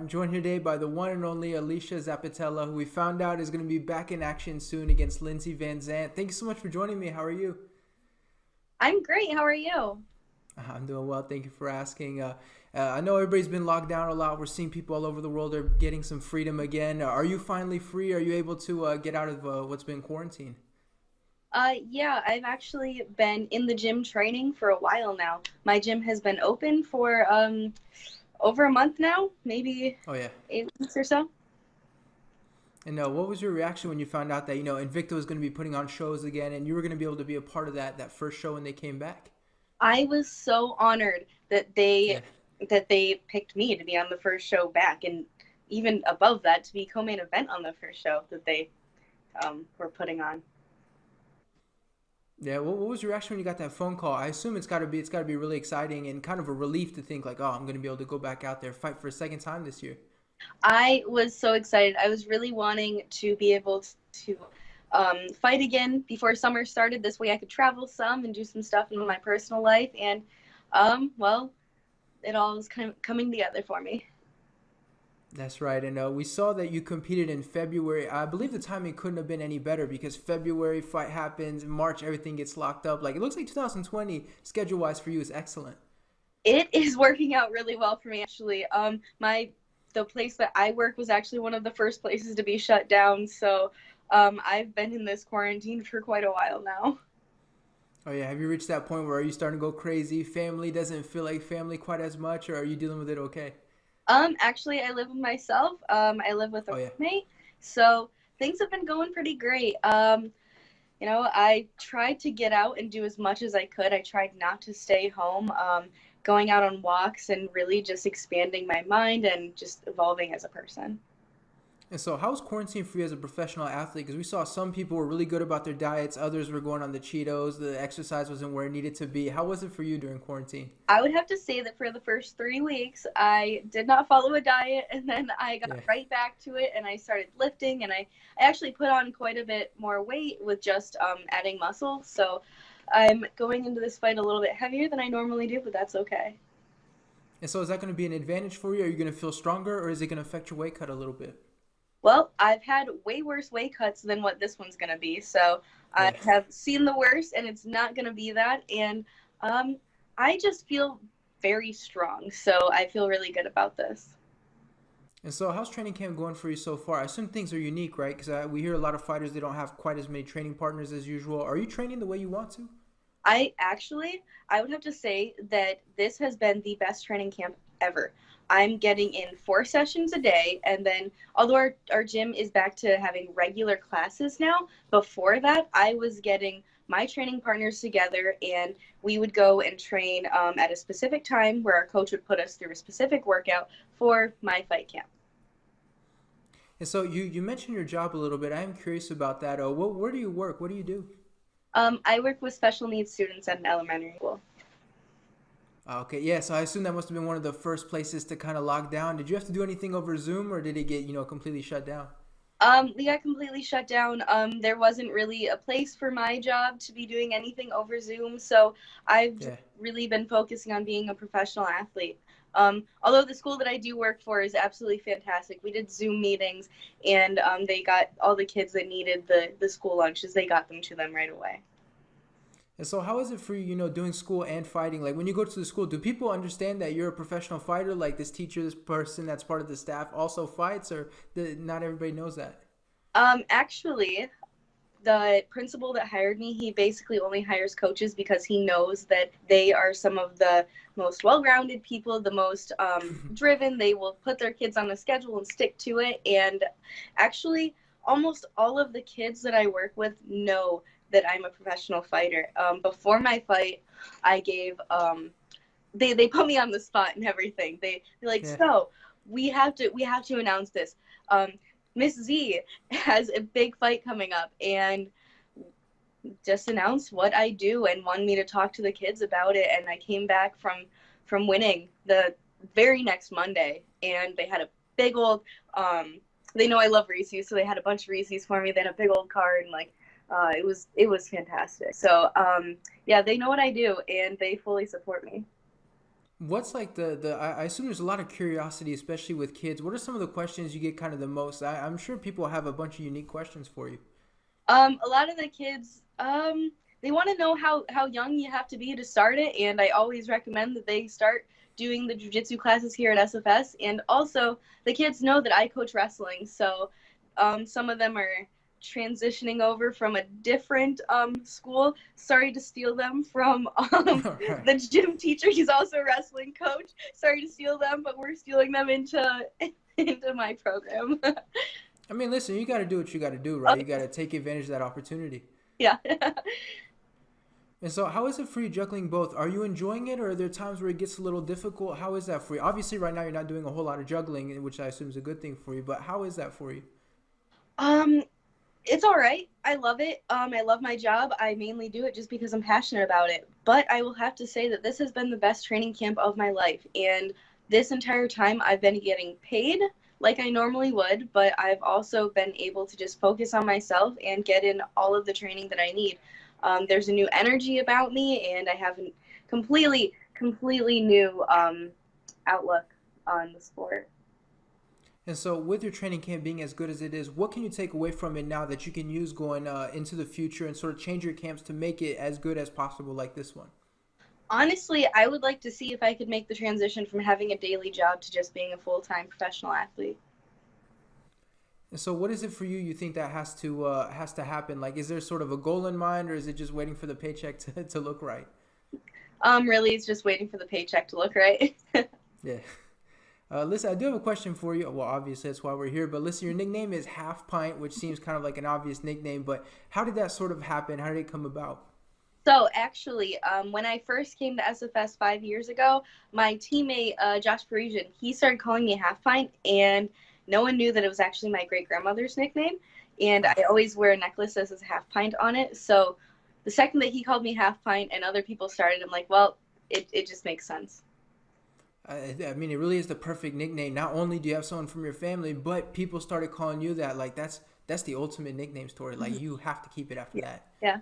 I'm joined here today by the one and only Alesha Zappitella, who we found out is going to be back in action soon against Lindsey Vanzandt. Thank you so much for joining me. How are you? I'm great. How are you? I'm doing well. Thank you for asking. I know everybody's been locked down a lot. We're seeing people all over the world are getting some freedom again. Are you finally free? Are you able to get out of what's been quarantine? Yeah, I've actually been in the gym training for a while now. My gym has been open for over a month now, maybe Oh yeah. 8 weeks or so. And what was your reaction when you found out that Invicta was going to be putting on shows again, and you were going to be able to be a part of that first show when they came back? I was so honored Yeah. that they picked me to be on the first show back, and even above that, to be co-main event on the first show that they were putting on. Yeah, what was your reaction when you got that phone call? I assume it's got to be really exciting and kind of a relief to think like, oh, I'm going to be able to go back out there fight for a second time this year. I was so excited. I was really wanting to be able to fight again before summer started. This way I could travel some and do some stuff in my personal life. And, well, it all is kind of coming together for me. That's right, and we saw that you competed in February. I believe the timing couldn't have been any better because February fight happens, March everything gets locked up. Like it looks like 2020 schedule wise for you is excellent. It is working out really well for me, actually. The place that I work was actually one of the first places to be shut down. So I've been in this quarantine for quite a while now. Oh yeah, have you reached that point where are you starting to go crazy? Family doesn't feel like family quite as much, or are you dealing with it okay? Actually, I live with myself. I live with a Oh yeah. roommate, so things have been going pretty great. I tried to get out and do as much as I could. I tried not to stay home, going out on walks and really just expanding my mind and just evolving as a person. And so, how was quarantine for you as a professional athlete? Because we saw some people were really good about their diets, others were going on the Cheetos, the exercise wasn't where it needed to be. How was it for you during quarantine? I would have to say that for the first 3 weeks, I did not follow a diet, and then I got Yeah. right back to it, and I started lifting, and I actually put on quite a bit more weight with just adding muscle. So I'm going into this fight a little bit heavier than I normally do, but that's okay. And so, is that going to be an advantage for you? Are you going to feel stronger, or is it going to affect your weight cut a little bit? Well, I've had way worse weight cuts than what this one's going to be. So I Yeah. have seen the worst, and it's not going to be that. And um, I just feel very strong. So I feel really good about this. And so, how's training camp going for you so far? I assume things are unique, right? Because we hear a lot of fighters they don't have quite as many training partners as usual. Are you training the way you want to? I would have to say that this has been the best training camp ever. I'm getting in 4 sessions a day, and then although our gym is back to having regular classes now, before that, I was getting my training partners together, and we would go and train at a specific time where our coach would put us through a specific workout for my fight camp. And so, you mentioned your job a little bit. I am curious about that. Where do you work? What do you do? I work with special needs students at an elementary school. Okay, yeah. So I assume that must have been one of the first places to kind of lock down. Did you have to do anything over Zoom, or did it get completely shut down? We got completely shut down. There wasn't really a place for my job to be doing anything over Zoom, so I've just Yeah. really been focusing on being a professional athlete. Although the school that I do work for is absolutely fantastic. We did Zoom meetings, and they got all the kids that needed the school lunches. They got them to them right away. And so, how is it for you, doing school and fighting? Like when you go to the school, do people understand that you're a professional fighter? Like this teacher, this person that's part of the staff also fights, or not everybody knows that? Actually, the principal that hired me, he basically only hires coaches because he knows that they are some of the most well-rounded people, the most driven. They will put their kids on a schedule and stick to it. And actually, almost all of the kids that I work with know that I'm a professional fighter. Before my fight, I gave they put me on the spot and everything. They're like, Yeah. so we have to announce this. Miss Z has a big fight coming up, and just announced what I do and wanted me to talk to the kids about it. And I came back from winning the very next Monday, and they had a big old. They know I love Reese's, so they had a bunch of Reese's for me. They had a big old card, and like it was fantastic. So yeah, they know what I do, and they fully support me. What's like I assume there's a lot of curiosity, especially with kids. What are some of the questions you get kind of the most? I'm sure people have a bunch of unique questions for you. A lot of the kids, they want to know how young you have to be to start it, and I always recommend that they start doing the jujitsu classes here at SFS. And also, the kids know that I coach wrestling, so some of them are transitioning over from a different school. Sorry to steal them from All right. the gym teacher. He's also a wrestling coach. Sorry to steal them, but we're stealing them into into my program. I mean, listen, you got to do what you got to do, right? You got to take advantage of that opportunity. Yeah. And so, how is it for you juggling both? Are you enjoying it, or are there times where it gets a little difficult? How is that for you? Obviously, right now you're not doing a whole lot of juggling, which I assume is a good thing for you. But how is that for you? Um, it's all right. I love it. I love my job. I mainly do it just because I'm passionate about it. But I will have to say that this has been the best training camp of my life. And this entire time, I've been getting paid like I normally would, but I've also been able to just focus on myself and get in all of the training that I need. There's a new energy about me, and I have a completely new outlook on the sport. And so, with your training camp being as good as it is, what can you take away from it now that you can use going into the future and sort of change your camps to make it as good as possible, like this one? Honestly, I would like to see if I could make the transition from having a daily job to just being a full-time professional athlete. And so, what is it for you? You think that has to happen? Like, is there sort of a goal in mind, or is it just waiting for the paycheck to look right? Really, it's just waiting for the paycheck to look right. Yeah. Listen, I do have a question for you. Well, obviously that's why we're here. But listen, your nickname is Half Pint, which seems kind of like an obvious nickname. But how did that sort of happen? How did it come about? So actually, when I first came to SFS 5 years ago, my teammate Josh Parisian, he started calling me Half Pint, and no one knew that it was actually my great grandmother's nickname. And I always wear a necklace that says Half Pint on it. So the second that he called me Half Pint and other people started, I'm like, well, it just makes sense. I mean, it really is the perfect nickname. Not only do you have someone from your family, but people started calling you that. Like that's the ultimate nickname story. Like you have to keep it after that. Yeah.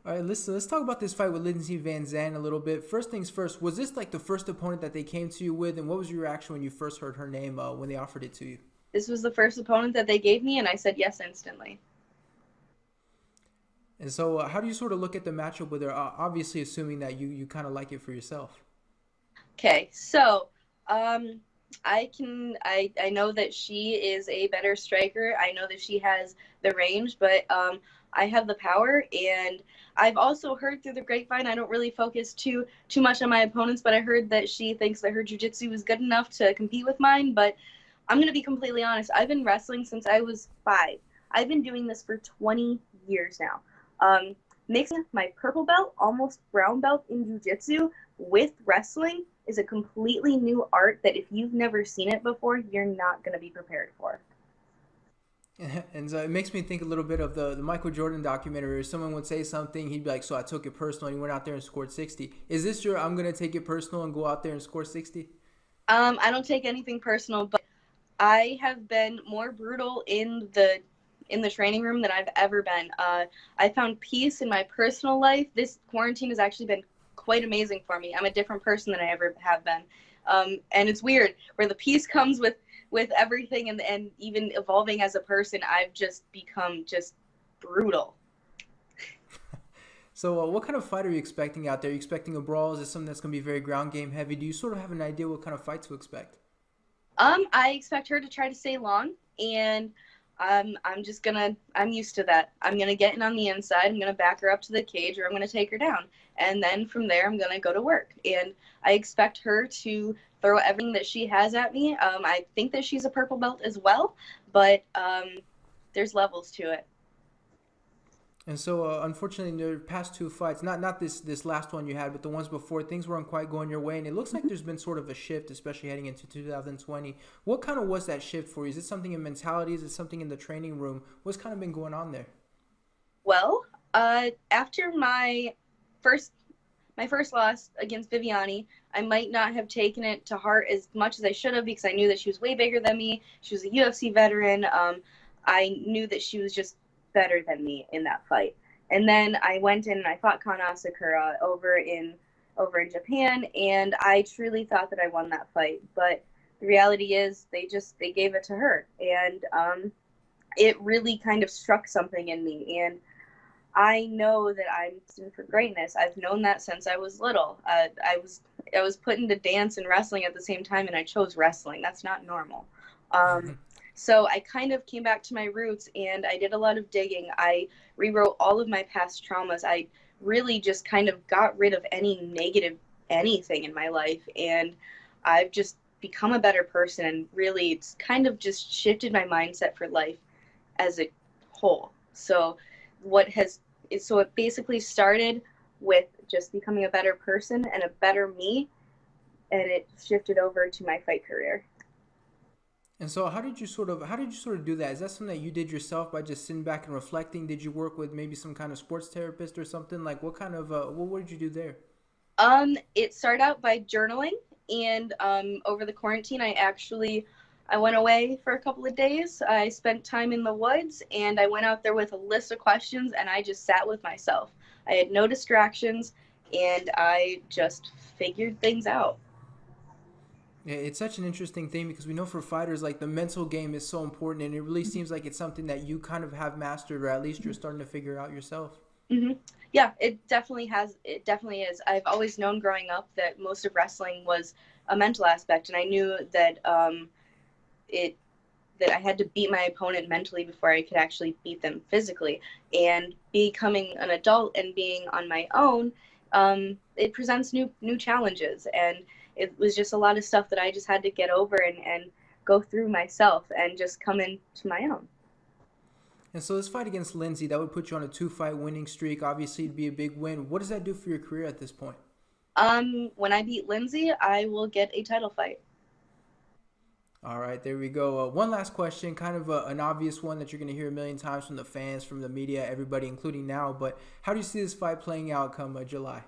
All right, let's talk about this fight with Lindsey Vanzandt a little bit. First things first, was this like the first opponent that they came to you with, and what was your reaction when you first heard her name when they offered it to you? This was the first opponent that they gave me, and I said yes instantly. And so, how do you sort of look at the matchup with her? Obviously, assuming that you kind of like it for yourself. Okay, so I know that she is a better striker. I know that she has the range, but I have the power, and I've also heard through the grapevine. I don't really focus too much on my opponents, but I heard that she thinks that her jiu-jitsu is good enough to compete with mine. But I'm gonna be completely honest. I've been wrestling since I was 5. I've been doing this for 20 years now. Um, Mixing my purple belt, almost brown belt in jiu-jitsu with wrestling is a completely new art that if you've never seen it before, you're not going to be prepared for. And so it makes me think a little bit of the Michael Jordan documentary where someone would say something, he'd be like, so I took it personal, and he went out there and scored 60. Is this your, I'm going to take it personal and go out there and score 60? I don't take anything personal, but I have been more brutal in the training room than I've ever been. I found peace in my personal life. This quarantine has actually been quite amazing for me. I'm a different person than I ever have been. And it's weird where the peace comes with everything and even evolving as a person, I've just become just brutal. So what kind of fight are you expecting out there? Are you expecting a brawl? Is it something that's going to be very ground game heavy? Do you sort of have an idea what kind of fight to expect? I expect her to try to stay long, and I'm used to that. I'm gonna get in on the inside. I'm gonna back her up to the cage, or I'm gonna take her down, and then from there, I'm gonna go to work. And I expect her to throw everything that she has at me. I think that she's a purple belt as well, but there's levels to it. And so, unfortunately, in your past two fights, not this last one you had, but the ones before, things weren't quite going your way, and it looks like there's been sort of a shift, especially heading into 2020. What kind of was that shift for you? Is it something in mentality? Is it something in the training room? What's kind of been going on there? Well, after first my first loss against Viviani, I might not have taken it to heart as much as I should have because I knew that she was way bigger than me. She was a UFC veteran. I knew that she was just better than me in that fight. And then I went in and I fought Kana Asakura over in Japan, and I truly thought that I won that fight. But the reality is, they gave it to her, and it really kind of struck something in me. And I know that I'm destined for greatness. I've known that since I was little. I was put into dance and wrestling at the same time, and I chose wrestling. That's not normal. Um, so I kind of came back to my roots, and I did a lot of digging. I rewrote all of my past traumas. I really just kind of got rid of any negative anything in my life, and I've just become a better person. And really, it's kind of just shifted my mindset for life as a whole. So it basically started with just becoming a better person and a better me, and it shifted over to my fight career. And so how did you sort of do that? Is that something that you did yourself by just sitting back and reflecting? Did you work with maybe some kind of sports therapist or something? Like what kind of what did you do there? It started out by journaling, and over the quarantine, I went away for a couple of days. I spent time in the woods, and I went out there with a list of questions, and I just sat with myself. I had no distractions, and I just figured things out. Yeah, it's such an interesting thing because we know for fighters like the mental game is so important, and it really seems like it's something that you kind of have mastered, or at least you're starting to figure out yourself. Hmm. Yeah, it definitely has. It definitely is. I've always known growing up that most of wrestling was a mental aspect, and I knew that it that I had to beat my opponent mentally before I could actually beat them physically. And becoming an adult and being on my own, it presents new challenges, and it was just a lot of stuff that I just had to get over and go through myself and just come into my own. And so this fight against Lindsey, that would put you on a two-fight winning streak. Obviously, it'd be a big win. What does that do for your career at this point? When I beat Lindsey, I will get a title fight. All right, there we go. One last question, kind of an obvious one that you're going to hear a million times from the fans, from the media, everybody, including now. But how do you see this fight playing out come July?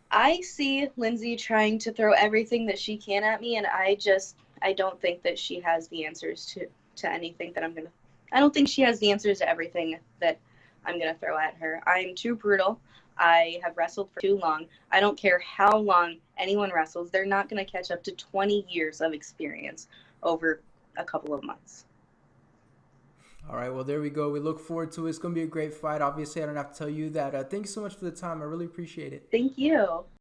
I see Lindsey trying to throw everything that she can at me, and I don't think that she has the answers to anything that I'm gonna. I don't think she has the answers to everything that I'm gonna throw at her. I'm too brutal. I have wrestled for too long. I don't care how long anyone wrestles; they're not gonna catch up to 20 years of experience over a couple of months. All right, well, there we go. We look forward to it. It's going to be a great fight. Obviously, I don't have to tell you that. Thank you so much for the time. I really appreciate it. Thank you.